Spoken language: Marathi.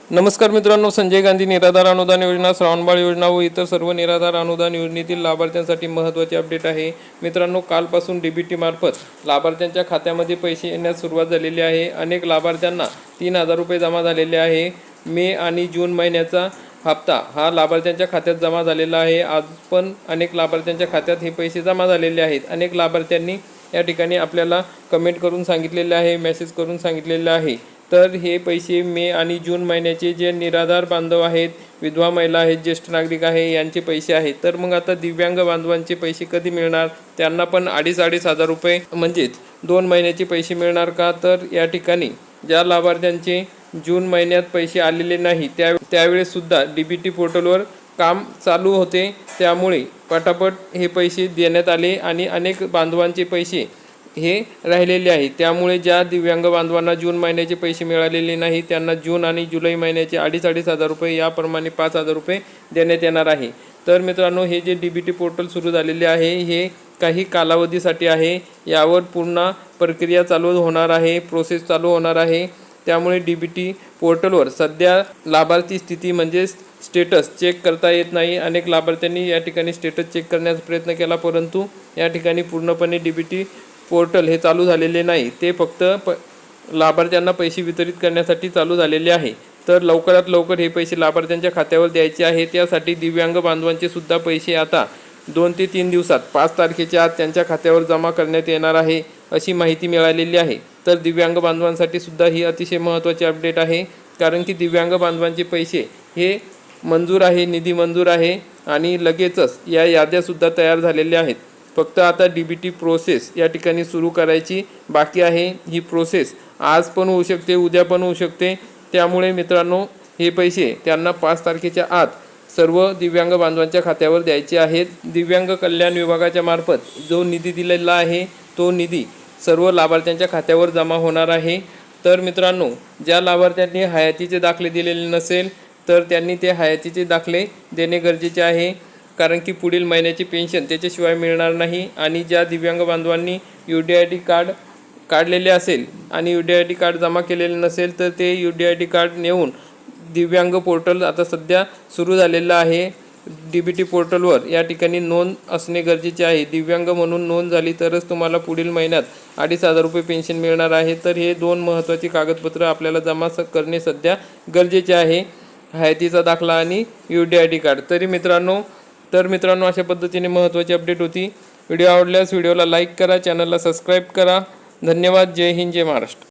नमस्कार मित्रांनो, संजय गांधी निराधार अनुदान योजना, श्रावणबाळ योजना व इतर सर्व निराधार अनुदान योजनेतील लाभार्थ्यांसाठी महत्त्वाचे अपडेट आहे। मित्रांनो, कालपासून डीबीटी मार्फत लाभार्थ्यांच्या खात्यामध्ये पैसे येण्यास सुरुवात झालेली आहे। अनेक लाभार्थ्यांना 3,000 रुपये जमा झालेले आहे। मे आणि जून महिन्याचा हप्ता हा लाभार्थ्यांच्या खात्यात जमा झालेला आहे। आज पण अनेक लाभार्थ्यांच्या खात्यात हे पैसे जमा झालेले आहेत। अनेक लाभार्थ्यांनी या ठिकाणी आपल्याला कमेंट करून सांगितलेले आहे, मेसेज करून सांगितलेले आहे। तर हे पैसे मे आणि जून महिन्याचे जे निराधार बांधव आहेत, विधवा महिला आहेत, ज्येष्ठ नागरिक आहे यांचे पैसे आहेत। तर मग आता दिव्यांग बांधवांचे पैसे कधी मिळणार? त्यांना पण 2,500 रुपये म्हणजेच 2 महिन्याचे पैसे मिळणार का? तर या ठिकाणी ज्या लाभार्थ्यांचे जून महिन्यात पैसे आलेले नाही त्यावेळेस सुद्धा डीबीटी पोर्टलवर काम चालू होते, त्यामुळे पटापट हे पैसे देण्यात आले आणि अनेक बांधवांचे पैसे हे राहिलेले आहे। त्यामुळे ज्या दिव्यांग बांधवांना जून महिन्याचे पैसे मिळालेले नाही त्यांना जून आणि जुलै महिन्याचे 2,500 रुपये याप्रमाणे 5,000 रुपये देण्यात येणार आहे। तर मित्रांनो, हे जे डीबीटी पोर्टल सुरू झालेले आहे हे काही कालावधीसाठी आहे। यावर पूर्ण प्रक्रिया चालू होणार आहे, प्रोसेस चालू होणार आहे। त्यामुळे डीबीटी पोर्टलवर सध्या लाभार्थी स्थिती म्हणजे स्टेटस चेक करता येत नाही। अनेक लाभार्थ्यांनी या ठिकाणी स्टेटस चेक करण्याचा प्रयत्न केला, परंतु या ठिकाणी पूर्णपणे डीबीटी पोर्टल हे चालू झालेले नाही, ते फक्त लाभार्थ्यांना पैसे वितरित करण्यासाठी चालू झालेले आहे। तर लवकरात लवकर हे पैसे लाभार्थ्यांच्या खात्यावर द्यायचे आहे। त्यासाठी दिव्यांग बांधवांचे सुद्धा पैसे आता 2 ते 3 दिवसात 5 तारखेच्या आत त्यांच्या खात्यावर जमा करण्यात येणार आहे, अशी माहिती मिळालेली आहे। तर दिव्यांग बांधवांसाठी सुद्धा ही अतिशय महत्त्वाची अपडेट आहे, कारण की दिव्यांग बांधवांचे पैसे हे मंजूर आहे, निधी मंजूर आहे आणि लगेचच या याद्यासुद्धा तयार झालेल्या आहेत। फक्त आता डीबीटी प्रोसेस या ठिकाणी सुरू करायची बाकी आहे। ही प्रोसेस आज पण होऊ शकते, उद्या पण होऊ शकते। त्यामुळे मित्रांनो, हे पैसे त्यांना 5 तारखेच्या आत सर्व दिव्यांग बांधवांच्या खात्यावर द्यायचे आहेत। दिव्यांग कल्याण विभागाच्या मार्फत जो निधी दिलेला आहे तो निधी सर्व लाभार्थ्यांच्या खात्यावर जमा होणार आहे। तर मित्रांनो, ज्या लाभार्थ्यांनी हयातीचे दाखले दिलेले नसेल तर त्यांनी ते हयातीचे दाखले देणे गरजेचे आहे, कारण की पुढील महिन्याची पेन्शन त्याच्याशिवाय मिळणार नाही। आणि ज्या दिव्यांग बांधवांनी UDID कार्ड काढलेले असेल आणि UDID कार्ड जमा केलेले नसेल तर ते UDID कार्ड नेऊन दिव्यांग पोर्टल आता सध्या सुरू झालेलं आहे। डीबीटी पोर्टलवर या ठिकाणी नोंद असणे गरजेचे आहे। दिव्यांग म्हणून नोंद झाली तरच तुम्हाला पुढील महिन्यात 2,500 रुपये पेन्शन मिळणार आहे। तर हे 2 महत्त्वाची कागदपत्र आपल्याला जमा करणे सध्या गरजेचे आहे, हयातीचा दाखला आणि UDID कार्ड। तर मित्रांनो, अशा पद्धतीने महत्त्वाची अपडेट होती। व्हिडिओ आवडल्यास व्हिडिओला लाईक करा, चॅनलला सबस्क्राईब करा। धन्यवाद। जय हिंद, जय महाराष्ट्र।